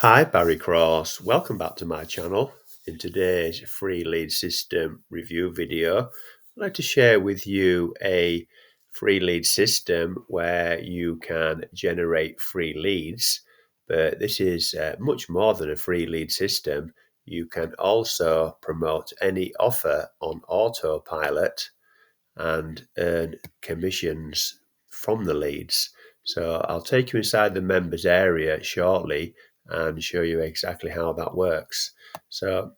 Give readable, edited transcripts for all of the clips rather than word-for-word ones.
Hi, Barry Cross. Welcome back to my channel. In today's free lead system review video, I'd like to share with you a free lead system where you can generate free leads. But this is much more than a free lead system. You can also promote any offer on autopilot and earn commissions from the leads. So I'll take you inside the members area shortly and show you exactly how that works. So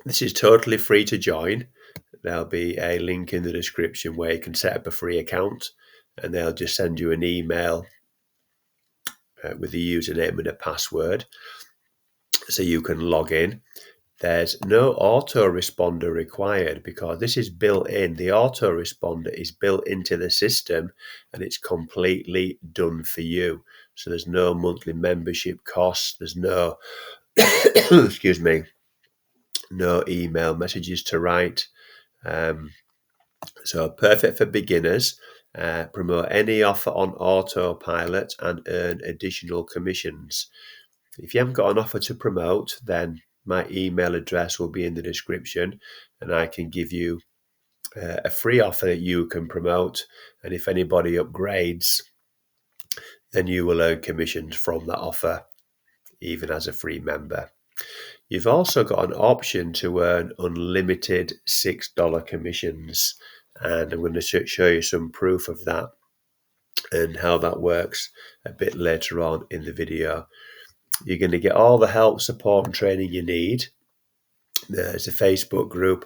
this is totally free to join. There'll be a link in the description where you can set up a free account, and they'll just send you an email with the username and a password so you can log in. There's no autoresponder required because this is built in. The autoresponder is built into the system and it's completely done for you. So there's no monthly membership costs. There's no, excuse me, no email messages to write. So perfect for beginners. Promote any offer on autopilot and earn additional commissions. If you haven't got an offer to promote, then my email address will be in the description and I can give you a free offer that you can promote. And if anybody upgrades, then you will earn commissions from that offer, even as a free member. You've also got an option to earn unlimited $6 commissions. And I'm going to show you some proof of that and how that works a bit later on in the video. You're going to get all the help, support, and training you need. There's a Facebook group.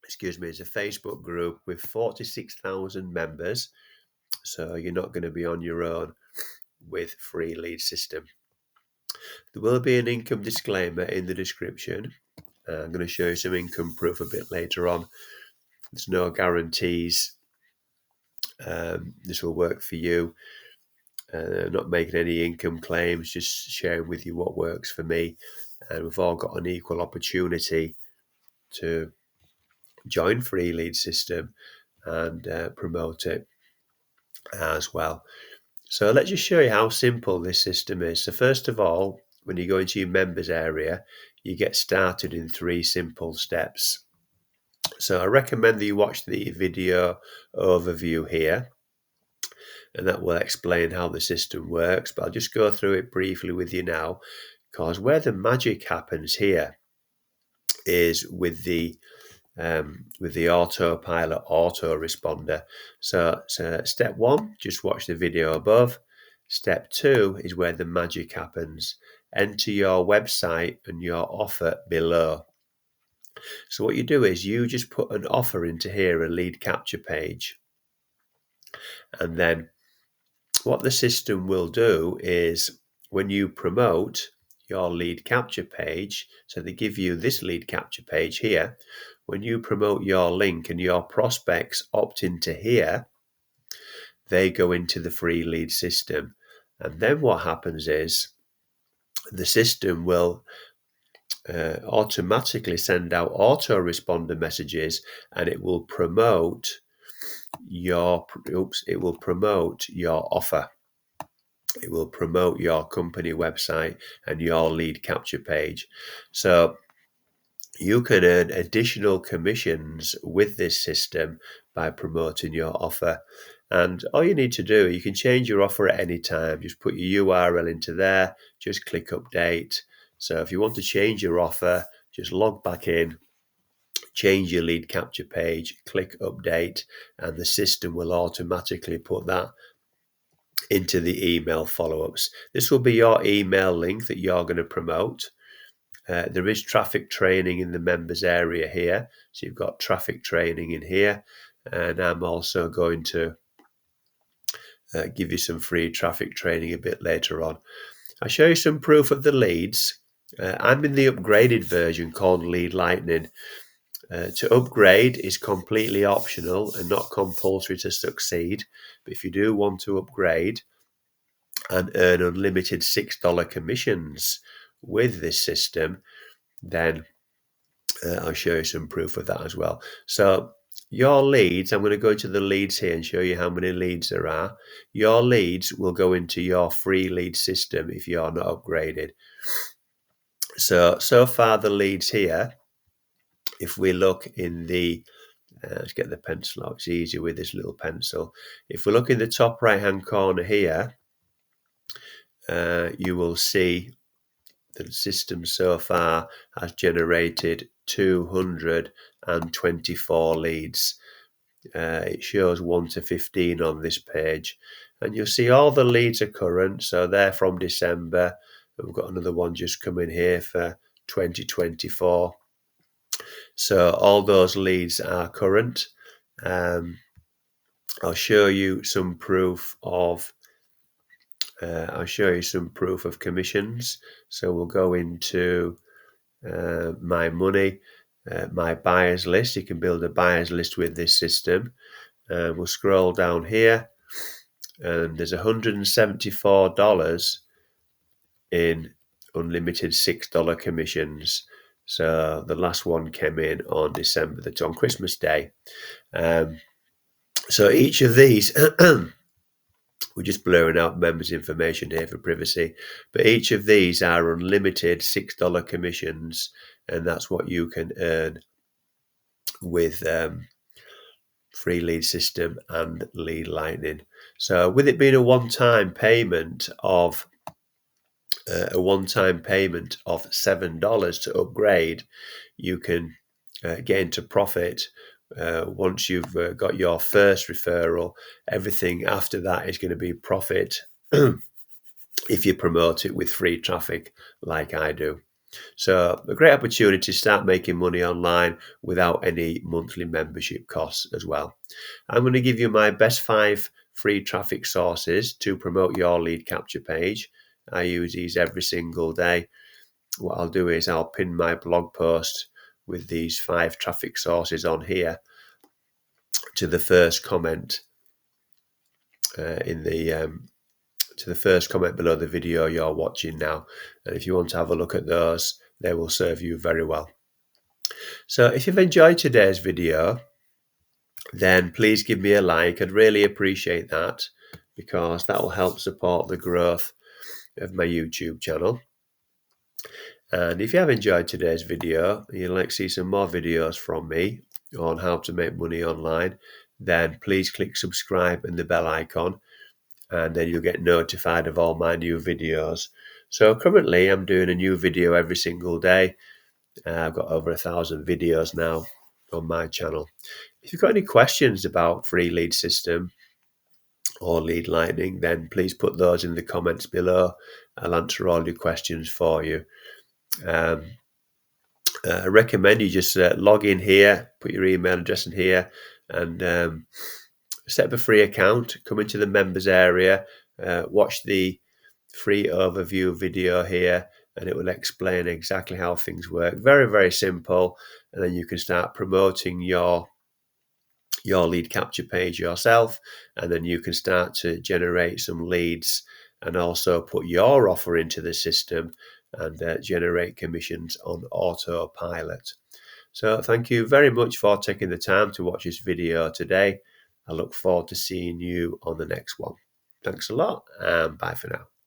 Excuse me. It's a Facebook group with 46,000 members. So you're not going to be on your own with free lead system. There will be an income disclaimer in the description. I'm going to show you some income proof a bit later on. There's no guarantees this will work for you. Not making any income claims, just sharing with you what works for me. And we've all got an equal opportunity to join free lead system and promote it as well. So let's just show you how simple this system is. So first of all, when you go into your members area, you get started in 3 simple steps. So I recommend that you watch the video overview here, and that will explain how the system works. But I'll just go through it briefly with you now, because where the magic happens here is with the autopilot autoresponder. So step 1, just watch the video above. Step 2 is where the magic happens. Enter your website and your offer below. So what you do is you just put an offer into here, a lead capture page. And then what the system will do is when you promote your lead capture page, so they give you this lead capture page here, when you promote your link and your prospects opt into here, they go into the free lead system. And then what happens is the system will automatically send out autoresponder messages, and it will promote your offer. It will promote your company website and your lead capture page. So you can earn additional commissions with this system by promoting your offer. And all you need to do, you can change your offer at any time. Just put your URL into there, just click update. So if you want to change your offer, just log back in, change your lead capture page, click update, and the system will automatically put that into the email follow-ups. This will be your email link that you're going to promote. There is traffic training in the members area here. So you've got traffic training in here. And I'm also going to give you some free traffic training a bit later on. I'll show you some proof of the leads. I'm in the upgraded version called Lead Lightning. To upgrade is completely optional and not compulsory to succeed. But if you do want to upgrade and earn unlimited $6 commissions with this system, then I'll show you some proof of that as well. So your leads, I'm going to go into the leads here and show you how many leads there are. Your leads will go into your free lead system if you're not upgraded. So far the leads here, if we look in the, let's get the pencil out, it's easier with this little pencil. If we look in the top right hand corner here, you will see that the system so far has generated 224 leads. It shows 1 to 15 on this page, and you'll see all the leads are current, so they're from December. We've got another one just coming here for 2024, so all those leads are current. I'll show you some proof of commissions. So we'll go into my money, my buyers list. You can build a buyers list with this system. We'll scroll down here, and there's $174 in unlimited $6 commissions. So the last one came in on on Christmas Day. So each of these, we're just blurring out members' information here for privacy, but each of these are unlimited $6 commissions, and that's what you can earn with free lead system and lead lightning. So with it being a one-time payment of $7 to upgrade, you can get into profit. Once you've got your first referral, everything after that is going to be profit if you promote it with free traffic like I do. So a great opportunity to start making money online without any monthly membership costs as well. I'm going to give you my best 5 free traffic sources to promote your lead capture page. I use these every single day. What I'll do is I'll pin my blog post with these 5 traffic sources on here to the first comment to the first comment below the video you're watching now. And if you want to have a look at those, they will serve you very well. So if you've enjoyed today's video, then please give me a like. I'd really appreciate that, because that will help support the growth of my YouTube channel. And if you have enjoyed today's video and you'd like to see some more videos from me on how to make money online, then please click subscribe and the bell icon, and then you'll get notified of all my new videos. So currently I'm doing a new video every single day. I've got over 1,000 videos now on my channel. If you've got any questions about free lead system or lead lightning, then please put those in the comments below. I'll answer all your questions for you. I recommend you just log in here, put your email address in here, and set up a free account, come into the members area, watch the free overview video here, and it will explain exactly how things work. Very, very simple. And then you can start promoting your lead capture page yourself, and then you can start to generate some leads and also put your offer into the system and generate commissions on autopilot. So thank you very much for taking the time to watch this video today. I look forward to seeing you on the next one. Thanks a lot, and bye for now.